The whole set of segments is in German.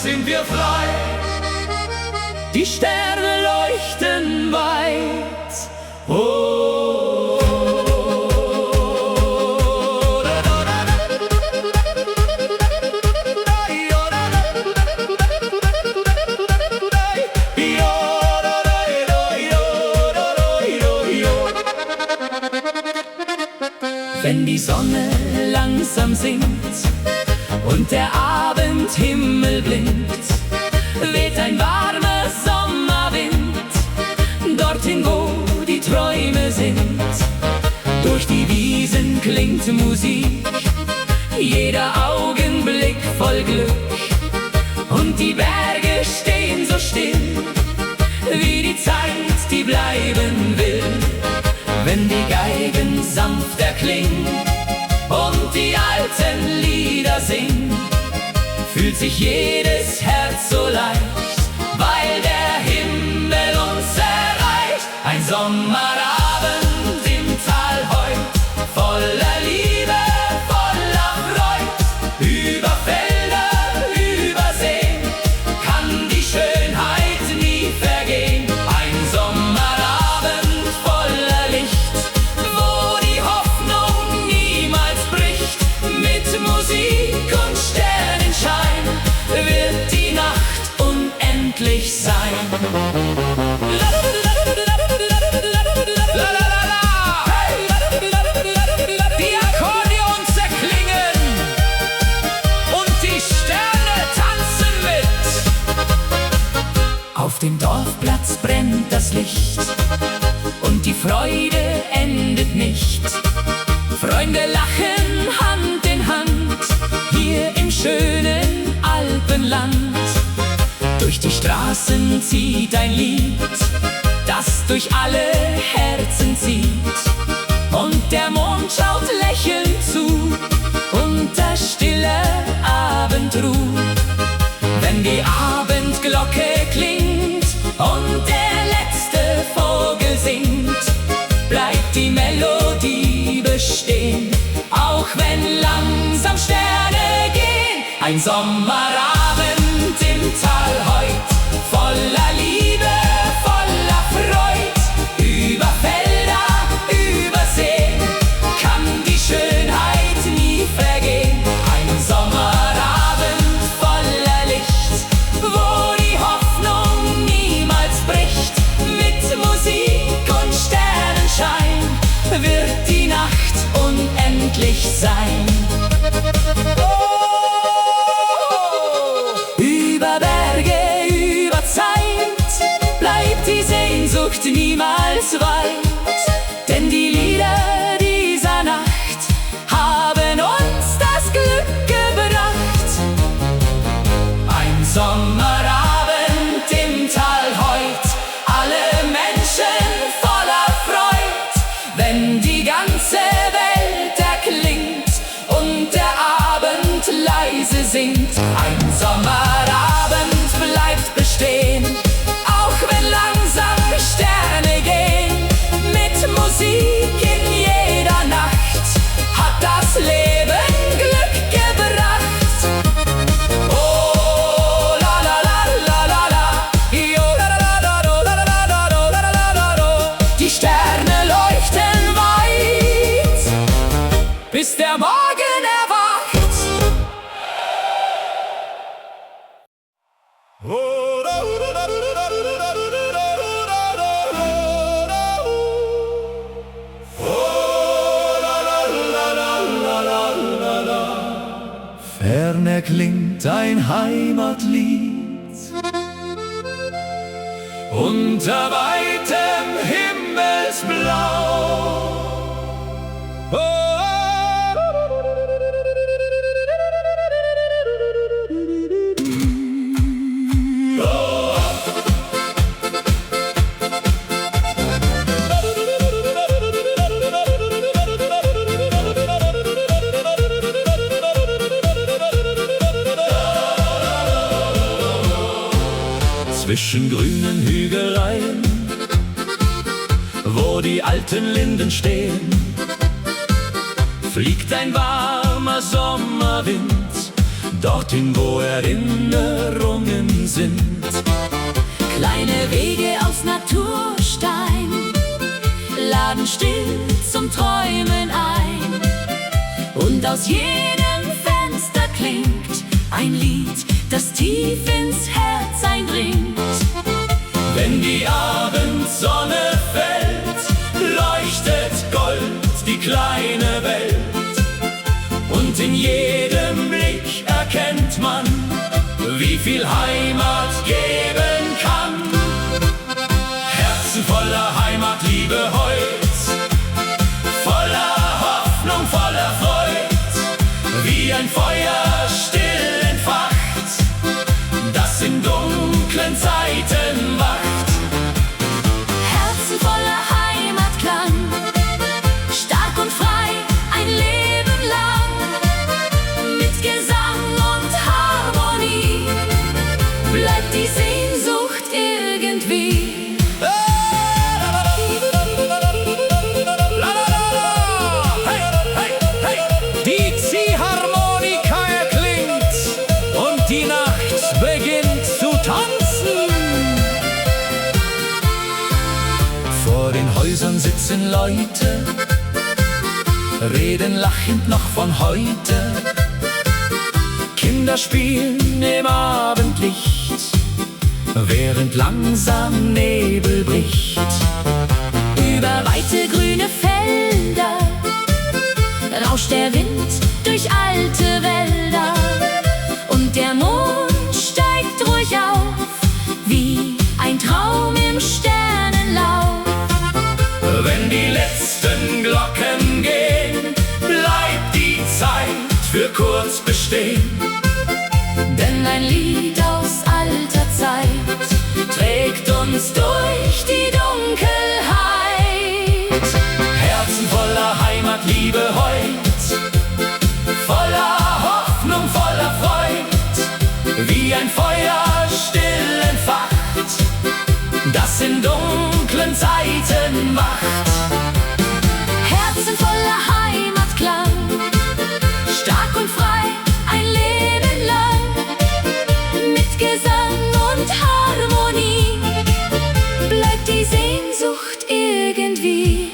sind wir frei. Die Sterne leuchten weit. Oh. Wenn die Sonne langsam sinkt und der Abendhimmel blinkt, weht ein warmer Sommerwind dorthin, wo die Träume sind. Durch die Wiesen klingt Musik, jeder Augenblick voll Glück, und die Berge stehen so still, wie die Zeit, die bleiben will. Wenn die Geigen sanft erklingen und die alten Lieder singen, fühlt sich jedes Herz so leicht, weil der Himmel uns erreicht. Ein Sommerabend im Tal heut, voller Liebe, voller Freud. Über Felder, über Seen kann die Schönheit nie vergehen. Ein Sommerabend voller Licht, wo die Hoffnung niemals bricht. Mit Musik und Sternenschein wird die Nacht unendlich sein. Die Akkordeons erklingen und die Sterne tanzen mit. Auf dem Dorfplatz brennt das Licht und die Freude endet nicht. Freunde lachen Hand in Hand, hier im schönen Alpenland. Durch die Straßen zieht ein Lied, das durch alle Herzen zieht. Und der Mond schaut lächelnd zu, unter stiller Abendruh. Wenn die Abendglocke klingt und der letzte Vogel singt, bleibt die Melodie bestehen, auch wenn langsam Sterne gehen. Ein Sommerabend im Tal heut, voller Liebe, voller Freud. Über Felder, über Seen kann die Schönheit nie vergehen. Ein Sommerabend voller Licht, wo die Hoffnung niemals bricht. Mit Musik und Sternenschein wird die Nacht unendlich sein. Über Berge, über Zeit bleibt die Sehnsucht niemals weit, denn die Lieder dieser Nacht haben uns das Glück gebracht. Ein Sommerabend im Tal heut, alle Menschen voller Freud. Wenn die ganze Welt erklingt und der Abend leise singt. Ein Sommerabend bleibt bestehen, auch wenn langsam Sterne gehen. Mit Musik in jeder Nacht hat das Leben Glück gebracht. Oh, la la la la la la, yo, la la la la la la la la la la la. Die Sterne leuchten weit, bis der Morgen erwacht. Fern erklingt ein Heimatlied unter weitem Himmelsblau. Zwischen grünen Hügeleien, wo die alten Linden stehen, fliegt ein warmer Sommerwind dorthin, wo Erinnerungen sind. Kleine Wege aus Naturstein laden still zum Träumen ein. Und aus jedem Fenster klingt ein Lied, das tief ins Herz eindringt. Wenn die Abendsonne fällt, leuchtet Gold die kleine Welt. Und in jedem Blick erkennt man, wie viel Heimat geben kann. Herzen voller Heimatliebe heut, voller Hoffnung, voller Freud, wie ein Feuer still entfacht, das in dunklen Zeiten wacht. Herzen voller Heimatklang, stark und frei, ein Leben lang, mit Gesang und Harmonie, bleibt die Sehnsucht irgendwie. Die Ziehharmonika erklingt und die Nacht beginnt zu tanzen. Vor den Häusern sitzen Leute, reden lachend noch von heute. Kinder spielen im Abendlicht, während langsam Nebel bricht. Über weite grüne Felder rauscht der Wind durch alte Wälder. Und der Mond steigt ruhig auf, wie ein Traum im Sternenlauf. Wenn die letzten Glocken gehen, bleibt die Zeit für kurz bestehen. Denn ein Lied aus alter Zeit trägt uns durch die Dunkelheit. Herzen voller Heimatliebe heut, voller Hoffnung, voller Freud, wie ein Feuer still entfacht, das in dunklen Zeiten wacht. Herzen voller Heimatklang, stark und frei, ein Leben lang, mit Gesang und Harmonie, bleibt die Sehnsucht irgendwie.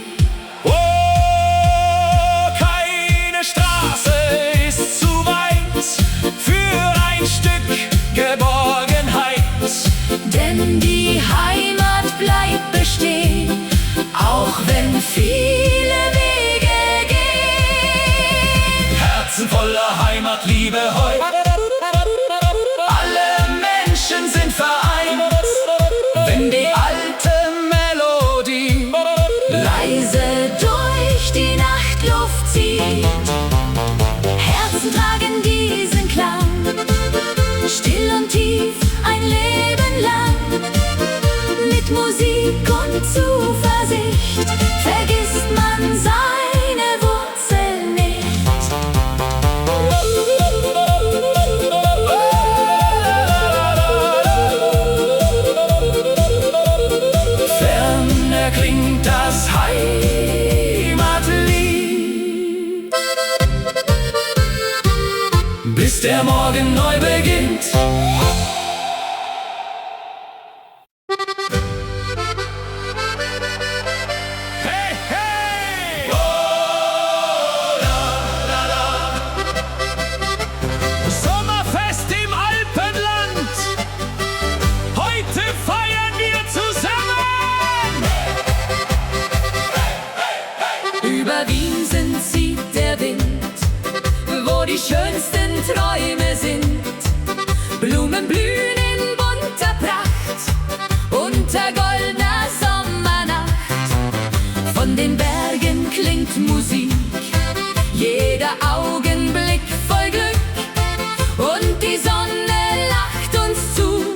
Oh, keine Straße ist zu weit für ein Stück Geborgenheit, denn die Heimat bleibt bestehen, auch wenn viele Wege gehen. Herzen voller Heimatliebe heut, alle Menschen sind vereint, wenn die alte Melodie leise durch die Nachtluft zieht. Herzen tragen diesen Klang, still und tief ein Leben lang, mit Musik und Zuversicht vergisst man seine Wurzeln nicht. Fern erklingt das Heimatlied, bis der Morgen neu beginnt. Über Wien zieht der Wind, wo die schönsten Träume sind. Blumen blühen in bunter Pracht, unter goldener Sommernacht. Von den Bergen klingt Musik, jeder Augenblick voll Glück. Und die Sonne lacht uns zu,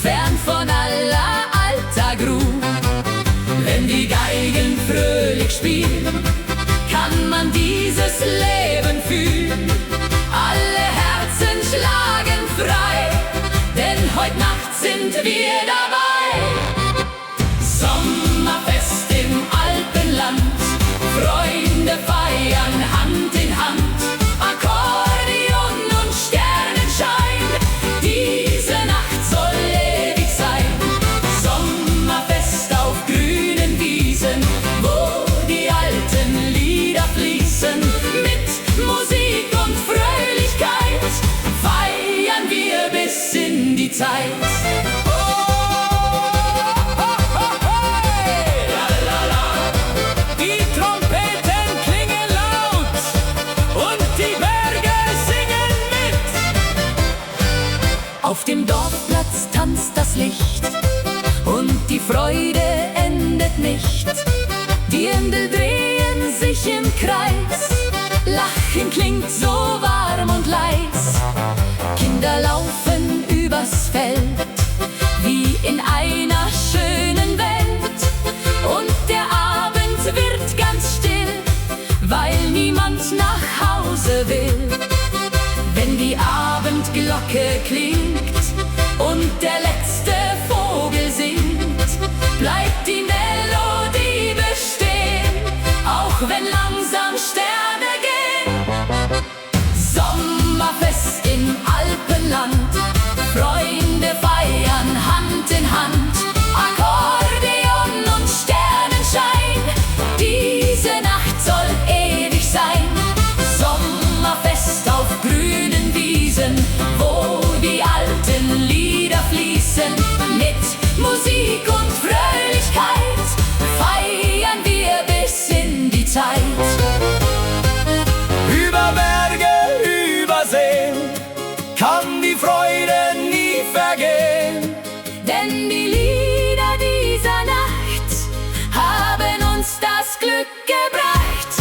fern von aller Alltag-Ruh. Wenn die Geigen fröhlich spielen, kann man dieses Leben fühlen. Alle Herzen schlagen frei, denn heute Nacht sind wir dabei. Sommerfest im Alpenland, Freunde feiern. Zeit. Die Trompeten klingen laut und die Berge singen mit. Auf dem Dorfplatz tanzt das Licht und die Freude endet nicht. Dirndl drehen sich im Kreis, Lachen klingt so warm und leis. Kinder laufen übers Feld, wie in einer schönen Welt. Und der Abend wird ganz still, weil niemand nach Hause will. Wenn die Abendglocke klingt und der letzte Vogel singt, bleibt die Melodie bestehen, auch wenn langsam Sterne gehen. Sommerfest im Alpenland, Freunde feiern Hand in Hand. Akkordeon und Sternenschein, diese Nacht soll ewig sein. Sommerfest auf grünen Wiesen, wo die alten Lieder fließen. Mit Musik und Fröhlichkeit feiern wir bis in die Zeit. Über Berge, über Seen kann die Freude nie vergehen. Denn die Lieder dieser Nacht haben uns das Glück gebracht.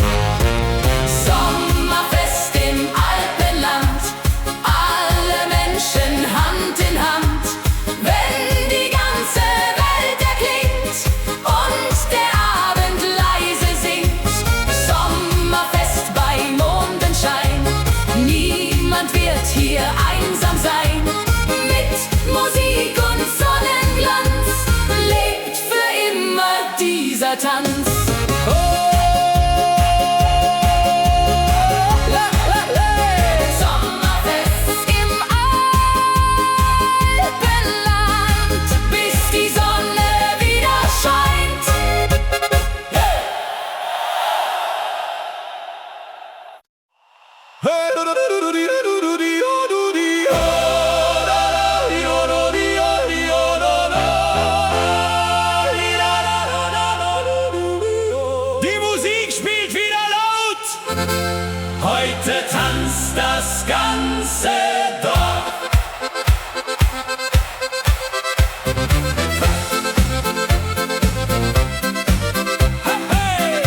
Sommerfest im Alpenland, alle Menschen Hand in Hand. Wenn die ganze Welt erklingt und der Abend leise singt. Sommerfest bei Mondenschein, niemand wird hier einsam sein. Mit Musik und Sonnenglanz lebt für immer dieser Tanz. Sommerfest im Alpenland, bis die Sonne wieder scheint. Die Musik spielt wieder laut. Heute tanzt das ganze Dorf. Hey!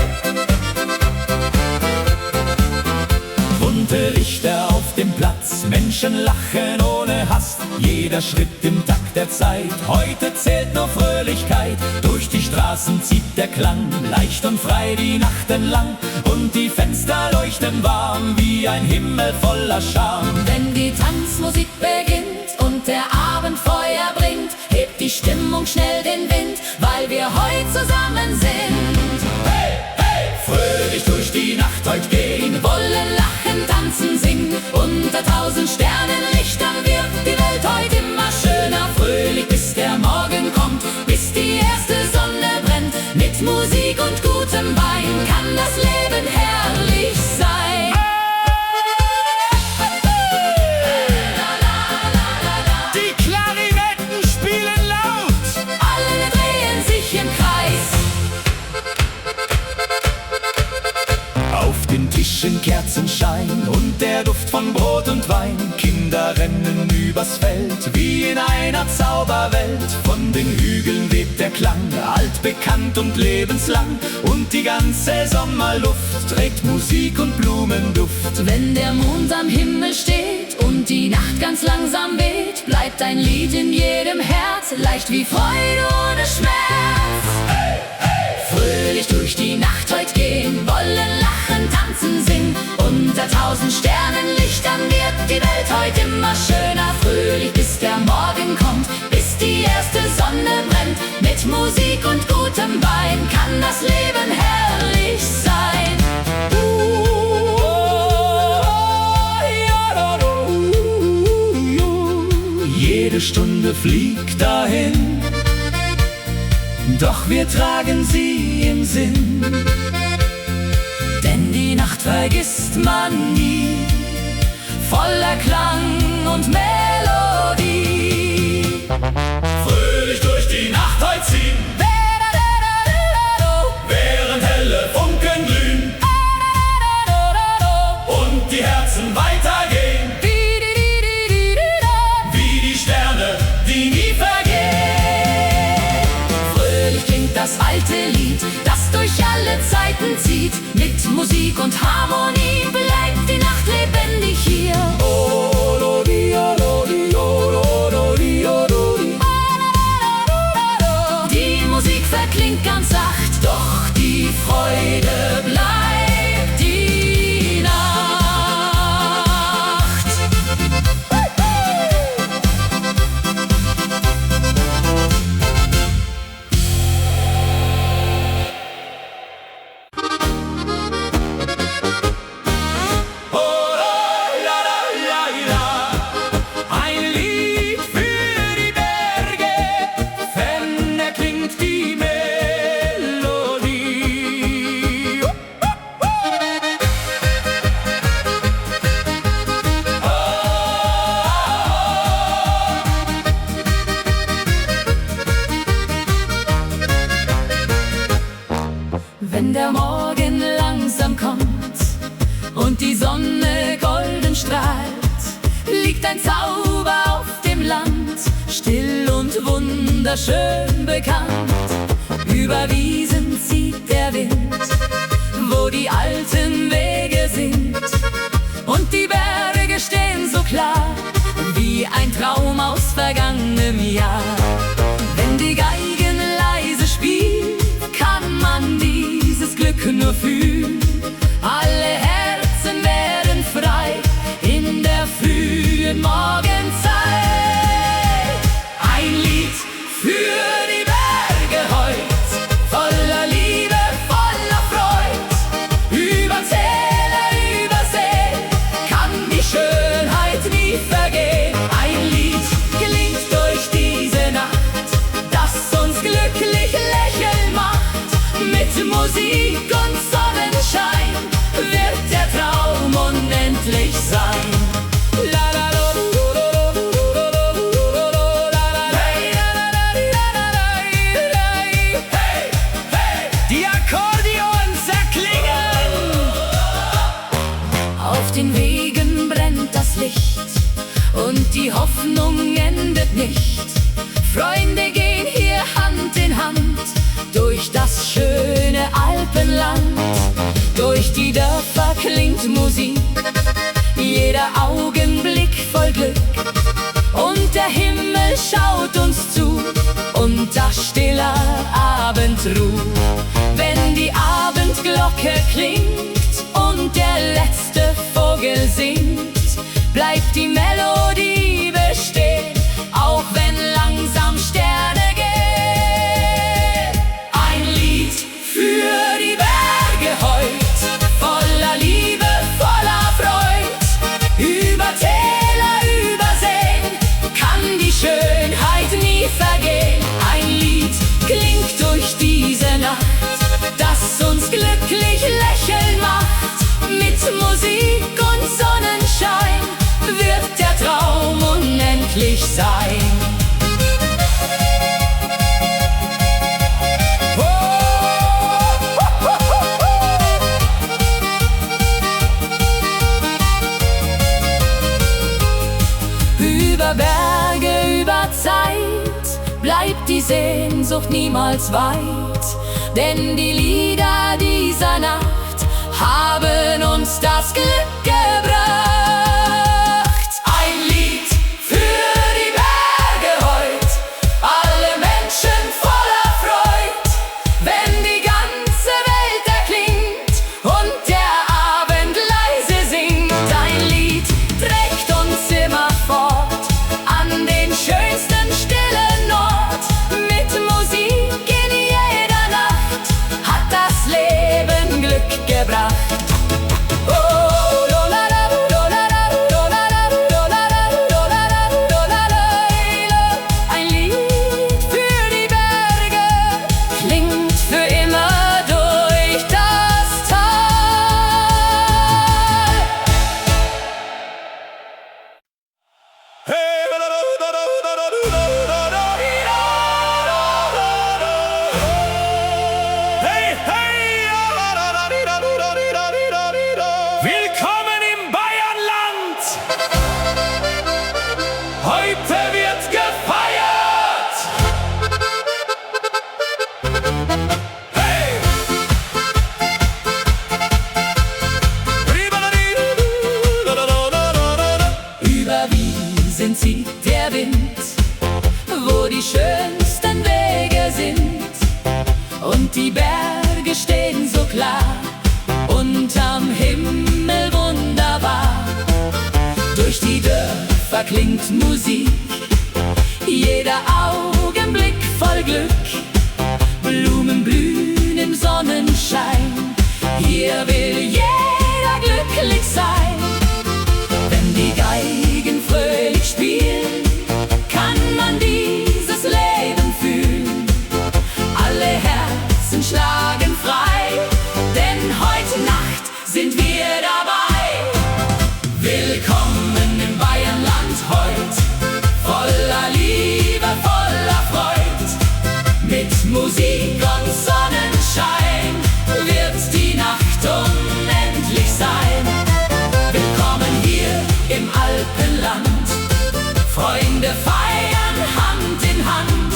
Bunte Lichter auf dem Platz, Menschen lachen ohne Hast. Jeder Schritt im Takt der Zeit, heute zählt nur Fröhlichkeit. Durch die Straßen zieht der Klang, leicht und frei die Nacht entlang. Und die Fenster leuchten warm, wie ein Himmel voller Charme. Wenn die Tanzmusik beginnt und der Abend Feuer bringt, hebt die Stimmung schnell den Wind, weil wir heute zusammen sind. Hey, hey! Fröhlich durch die Nacht heute gehen, Wollen lachen, tanzen, singen, unter 1000 Sternenlichtern wird die Welt heute immer schöner. Fröhlich bis der Morgen kommt, bis die erste Sonne brennt. Mit Musik und gutem Wein kann das Leben herrlich sein. die Klarinetten spielen laut. Alle drehen sich im Kreis. Auf den Tischen Kerzenschein und der Duft von Brot und Wein. Kinder rennen übers Feld, wie in einer Zauberwelt. Von den Hügeln weht der Klang, altbekannt und lebenslang. Und die ganze Sommerluft trägt Musik und Blumenduft. Wenn der Mond am Himmel steht und die Nacht ganz langsam weht, bleibt ein Lied in jedem Herz, leicht wie Freude ohne Schmerz. Hey, hey! Fröhlich durch die Nacht heut gehen, wollen lachen, tanzen, singen. Unter 1000 Sternenlichtern wird die Welt heute immer schöner. Fröhlich bis der Morgen kommt, bis die erste Sonne brennt. Mit Musik und gutem Wein kann das Leben herrlich sein. Jede Stunde fliegt dahin, doch wir tragen sie im Sinn. Denn die Nacht vergisst man nie, voller Klang und Melodie. ziehen, während helle Funken glühen und die Herzen weitergehen, wie die Sterne, die nie vergehen. Fröhlich klingt das alte Lied, das durch alle Zeiten zieht. Mit Musik und Harmonie bleibt die Nacht lebendig hier. Die Musik verklingt ganz sacht, doch die Freude bleibt die Nacht. Ein Lied für die Berge, ferne klingt die Melodie. Wenn der Morgen langsam kommt und die Sonne golden strahlt, liegt ein Zauber auf dem Land, still und wunderschön bekannt. Über Wiesen zieht der Wind, wo die alten Wege sind, und die Berge stehen so klar, wie ein Traum aus vergangenem Jahr. Wenn die Geigen leise spielt, kann man dieses Glück nur fühlen. Alle Herzen werden frei in der frühen Morgenzeit. Ein Lied für die Berge heut, voller Liebe, voller Freud. Über Täler, über See kann die Schönheit nie vergehen. Ein Lied klingt durch diese Nacht, das uns glücklich lächeln macht. Mit Musik und Sonnenschein wird der Traum unendlich sein. Die Akkordeons erklingen. Auf den Wegen brennt das Licht und die Hoffnung endet nicht. Freunde gehen hier Hand in Hand durch das schöne Alpenland. Durch die Dörfer klingt Musik, jeder Augenblick voll Glück. Und der Himmel schaut uns zu unter stiller Abendruh. Wenn die Abendglocke klingt und der letzte Vogel singt, bleibt die Melodie bestehen, auch wenn langsam Sterne gehen. Ein Lied für die Berge heut, voller Liebe, voller Freud. Über Täler, über Seen kann die Schönheit nie vergehen. Ein Lied klingt durch diese Nacht, das uns glücklich lächeln macht. Mit Musik und Sonnenschein wird der Traum unendlich sein. Über Berge, über Zeit bleibt die Sehnsucht niemals weit, denn die Lieder dieser Nacht haben uns das Glück gebracht. Ein Lied für die Berge heut, alle Menschen voller Freud. Wenn die ganze Welt erklingt und der Abend leise singt, ein Lied trägt uns immer fort an den schönsten stillen Ort. Mit Musik in jeder Nacht hat das Leben Glück erklingt Musik. Jeder Augenblick voll Glück, Blumen blühen im Sonnenschein. Hier will jeder glücklich sein. Wenn die Geigen fröhlich spielen, kann man dieses Leben fühlen. Alle Herzen schlagen frei, denn heute Nacht sind wir dabei. Willkommen im Bayernland heut, voller Liebe, voller Freud. Mit Musik und Sonnenschein wird die Nacht unendlich sein. Willkommen hier im Alpenland, Freunde feiern Hand in Hand.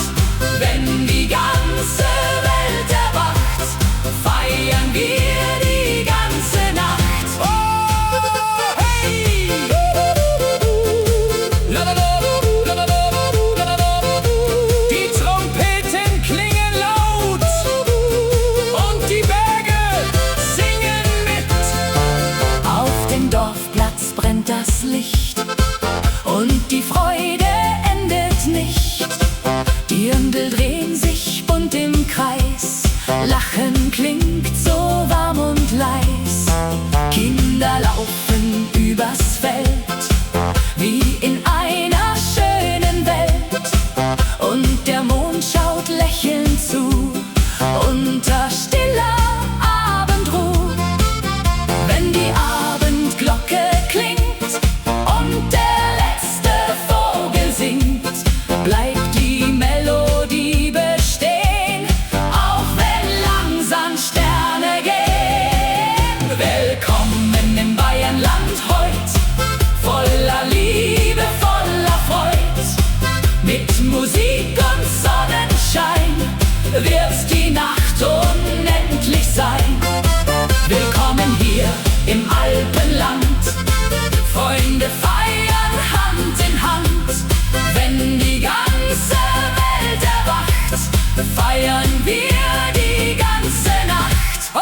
Wenn die ganze Welt erwacht, feiern wir die ganze Nacht. Oh, hey! Die Trompeten klingen laut und die Berge singen mit. Auf dem Dorfplatz brennt das Licht und die Freude endet nicht. Dirndl drehen sich bunt im Kreis, Lachen klingt so warm und leis. Kinder laufen übers Feld, wie in einer schönen Welt. Und der Mond schaut lächelnd zu, unter stiller Abendruhe. Wenn die Abendglocke klingt und der letzte Vogel singt, bleibt die Melodie bestehen, auch wenn langsam Sterne gehen. Willkommen im Bayernland heut, voller Liebe, voller Freud. Mit Musik und Sonnenschein wird die Nacht unendlich sein. Willkommen hier im Alpenland, Freunde feiern Hand in Hand. Wenn die ganze Welt erwacht, feiern wir die ganze Nacht. Oh,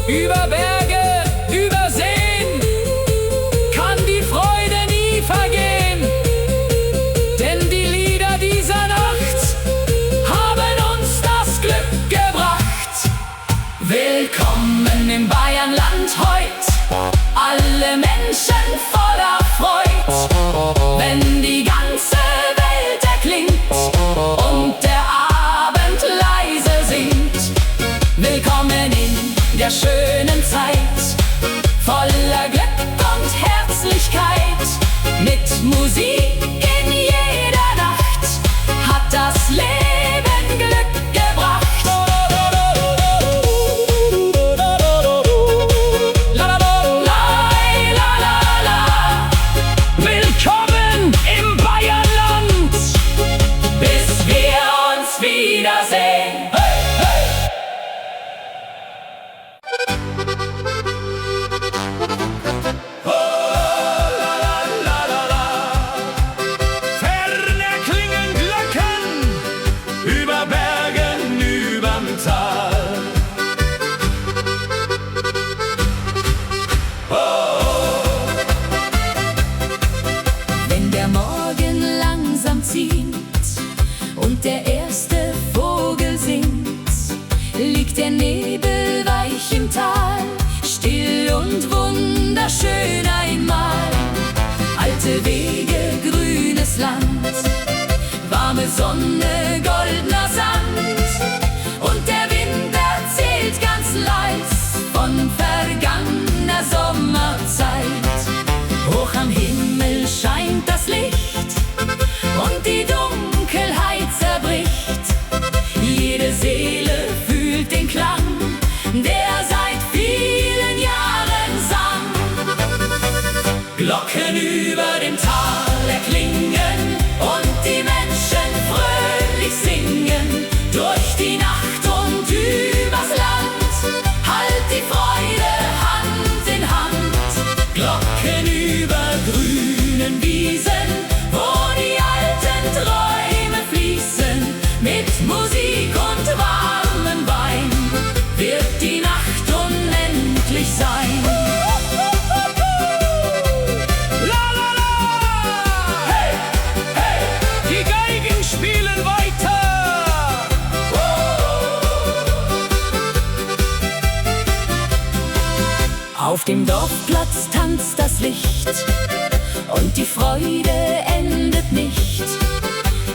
über Berge, über Seen kann die Freude nie vergehen, denn die Lieder dieser Nacht haben uns das Glück gebracht. Willkommen im Bayernland heut, alle Menschen voller Freud. Wenn die ganze Welt erklingt und der Abend leise singt. Willkommen in der schönen Zeit, voller Glück und Herzlichkeit. Mit Musik in jeder Nacht hat das Leben Glück gebracht. Willkommen im Bayernland, bis wir uns wiedersehen. Hey, hey! Ferne klingen Glocken über Bergen, überm Tal. Wenn der Morgen langsam zieht und der erste Vogel singt, liegt der Nebel weich im Tal, still und wunderschön einmal. Alte Wege, grünes Land, warme Sonne, goldener Sand. Und der Wind erzählt ganz leis von vergangener Sommerzeit. Hoch am Himmel scheint das Licht und die Dunkelheit zerbricht. Jede Seele fühlt den Klang, der seit vielen Jahren sang. Glocken über dem Tal erklingen und die Menschen fröhlich singen. Durch die Nacht und übers Land, halt die Freude Hand in Hand. Glocken über grünen Wiesen, wo die alten Träume fließen. Mit Musik und warmem Wein wird die Nacht unendlich sein. Auf dem Dorfplatz tanzt das Licht und die Freude endet nicht.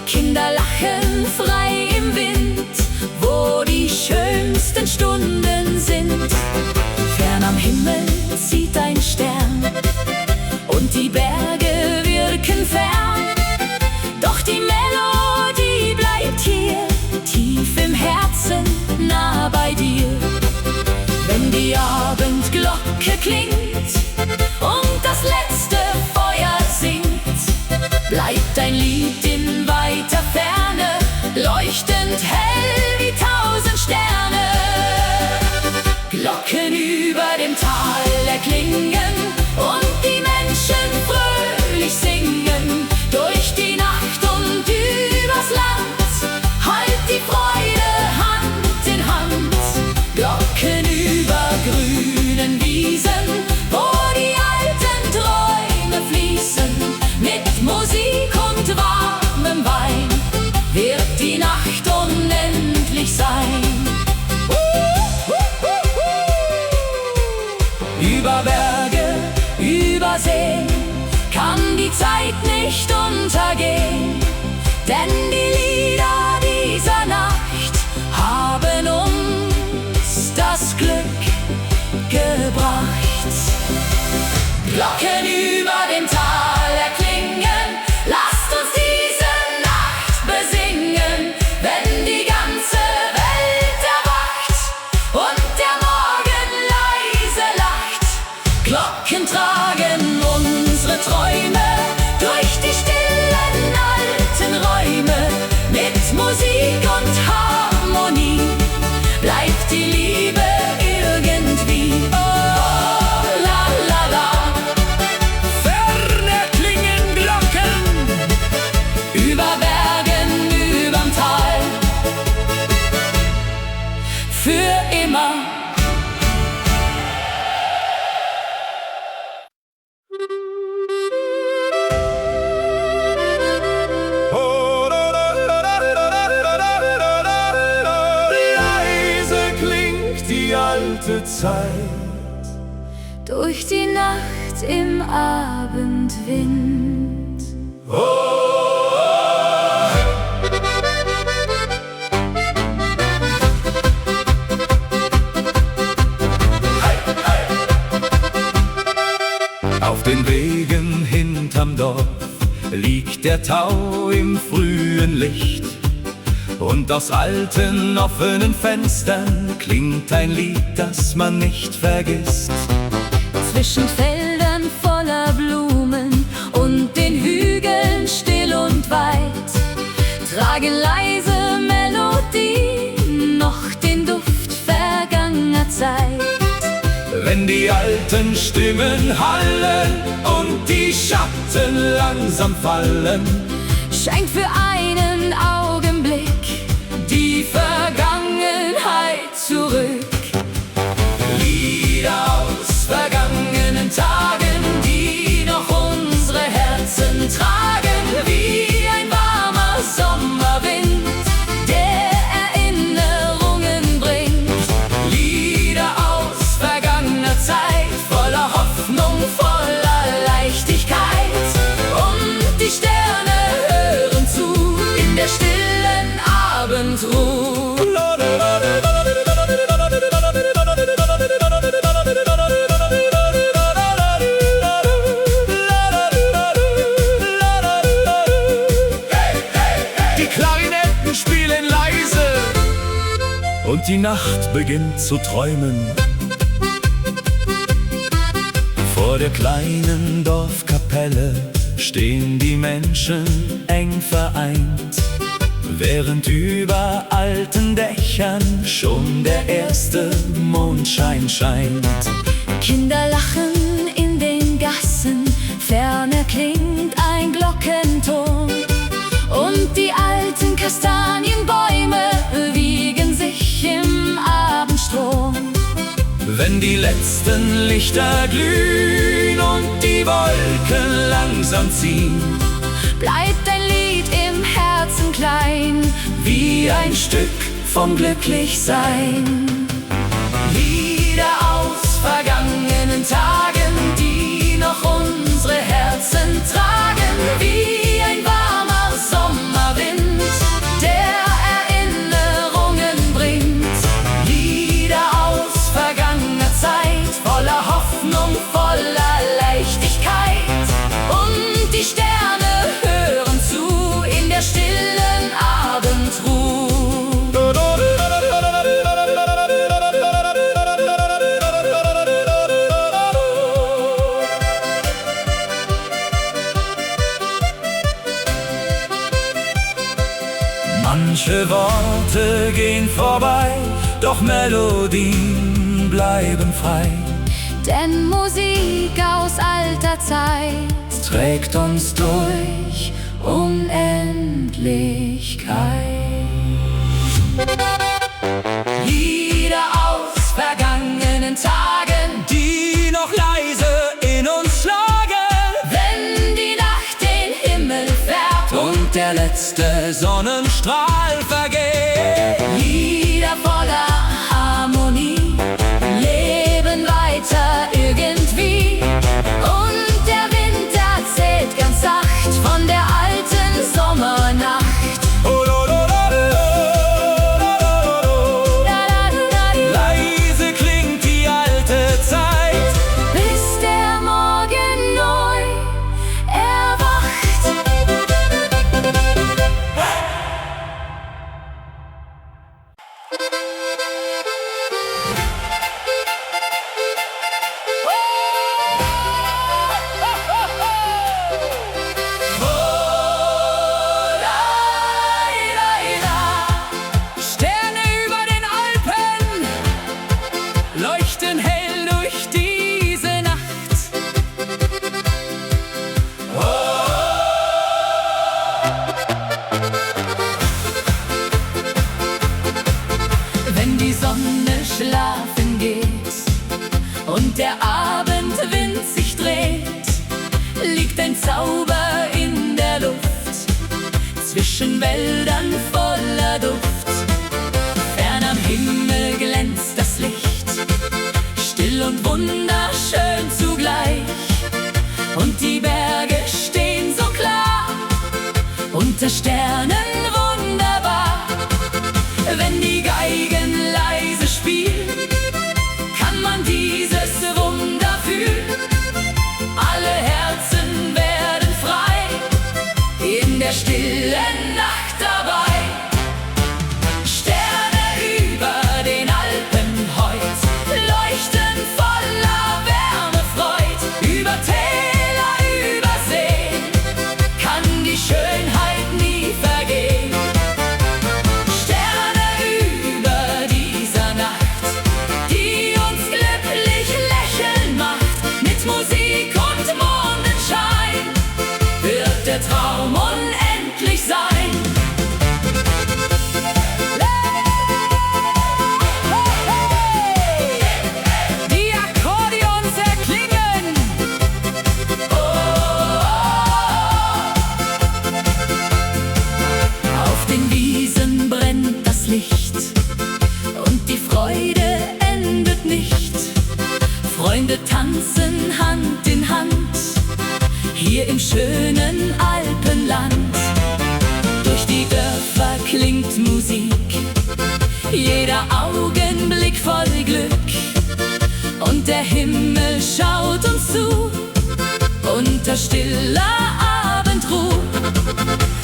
Kinder lachen frei im Wind, wo die schönsten Stunden sind. Fern am Himmel zieht ein Stern und die Berge wirken fern. Doch die Melodie bleibt hier, tief im Herzen, nah bei dir. Wenn die Abendglocke klingt und das letzte Feuer singt, bleibt ein Lied in weiter Ferne, leuchtend hell wie 1000 Sterne. Glocken über dem Tal erklingen und die Menschen fröhlich singen. Durch die Nacht und übers Land, halt die Freude Hand in Hand. Glocken über grünen Wiesen, wo die alten Träume fließen. Mit Musik und warmem Wein wird die Nacht unendlich sein. Über Berge, über Seen kann die Zeit nicht untergehen, denn die Lieder dieser Nacht haben uns das Glück gebracht. Glocken über dem Tal erklingen, lasst uns diese Nacht besingen, wenn die ganze Welt erwacht und der Morgen leise lacht. Glocken tragen unsere Träume durch die stillen alten Räume. Mit Musik und Harmonie bleibt die Liebe irgendwie. Oh, la la la. Ferne klingen Glocken Über Bergen, überm Tal, für immer. Leise klingt die alte Zeit. Durch die Nacht im Abendwind. Auf den Wegen hinterm Dorf liegt der Tau im frühen Licht. Und aus alten offenen Fenstern klingt ein Lied, das man nicht vergisst. Zwischen Feldern voller Blumen und den Hügeln still und weit tragen leise Melodien noch den Duft vergangener Zeit. Wenn die alten Stimmen hallen und die Schatten langsam fallen, scheint für einen Augenblick die Vergangenheit zurück. Lieder aus vergangenen Tagen, die noch unsere Herzen tragen, wie ein warmer Sommerwind, Der Erinnerungen bringt. Lieder aus vergangener Zeit, voller Hoffnung, voller Leichtigkeit. Und die Sterne hören zu in der stillen Abendruhe. Die Klarinetten spielen leise und die Nacht beginnt zu träumen. Vor der kleinen Dorfkapelle stehen die Menschen eng vereint, während über alten Dächern schon der erste Mondschein scheint. Kinder lachen in den Gassen, ferne klingt ein Glockenton. Und die alten Kastanienbäume wiegen sich im Abendstrom. Wenn die letzten Lichter glühen und die Wolken langsam ziehen, bleibt ein Lied im Herzen klein, wie ein Stück vom Glücklichsein. Lieder aus vergangenen Manche Worte gehen vorbei, doch Melodien bleiben frei. Denn Musik aus alter Zeit Trägt uns durch Unendlichkeit. Lieder aus vergangenen Tagen, die noch leise in uns schlagen, wenn die Nacht den Himmel färbt und der letzte Sonnenstrahl vergeht. Lieder voller Harmonie leben weiter irgendwie, und der Wind erzählt ganz sacht von der alten Sommernacht. Leise klingt die alte Zeit, Bis der Morgen neu erwacht. Sterne über den Alpen leuchten hell durch diese Nacht. Wenn die Sonne schlafen geht und der Abendwind sich dreht, liegt ein Zauber in der Luft, zwischen Wäldern voller Duft. Fern am Himmel glänzt das Licht, still und wunderschön zugleich, und die Berge stehen so klar, unter Sternen wunderbar. Wenn die Geigen leise spielen, kann man dieses Wunder fühlen. Alle Herzen werden frei, in der stillen Nacht dabei. Sterne über den Alpen heut leuchten voller Wärme, Freud. Über Täler, über Seen kann die Schönheit nie vergehen. Sterne über dieser Nacht, die uns glücklich lächeln macht. Mit Musik und Mondenschein wird der Traum unendlich sein. Die Akkordeons erklingen, Auf den Wiesen brennt das Licht und die Freude endet nicht. Freunde tanzen Hand in Hand, hier im schönen Alpenland. Durch die Dörfer klingt Musik, jeder Augenblick voll Glück, und der Himmel schaut uns zu, unter stiller Abendruh.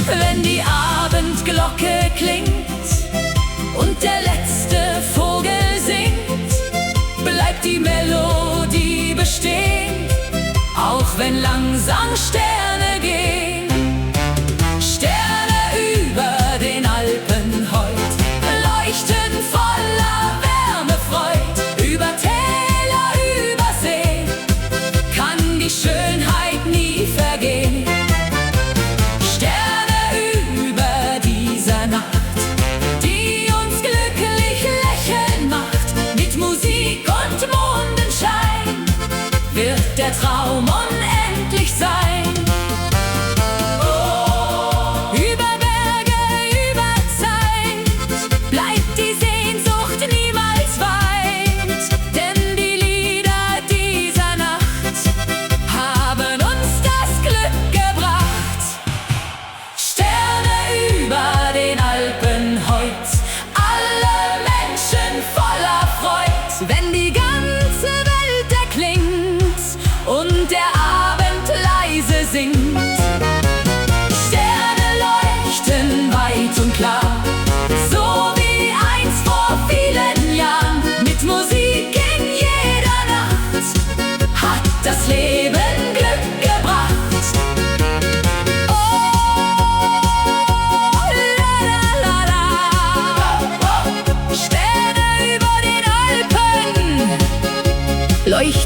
Wenn die Abendglocke klingt und der letzte Vogel singt, bleibt die Melodie bestehen, auch wenn langsam Sterne gehen. Sterne über den Alpen heut leuchten voller Wärme, Freud. Über Täler, über Seen kann die Schönheit nie vergehen. Sterne über dieser Nacht, die uns glücklich lächeln macht. Mit Musik und Mondenschein wird der Traum unendlich sein. Über Berge, über Zeit bleibt die Sehnsucht niemals weit, denn die Lieder dieser Nacht haben uns das Glück gebracht. Sterne über den Alpen heut, alle Menschen voller Freud. Wenn die ganze Welt erklingt und der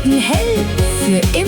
leuchten hell für immer.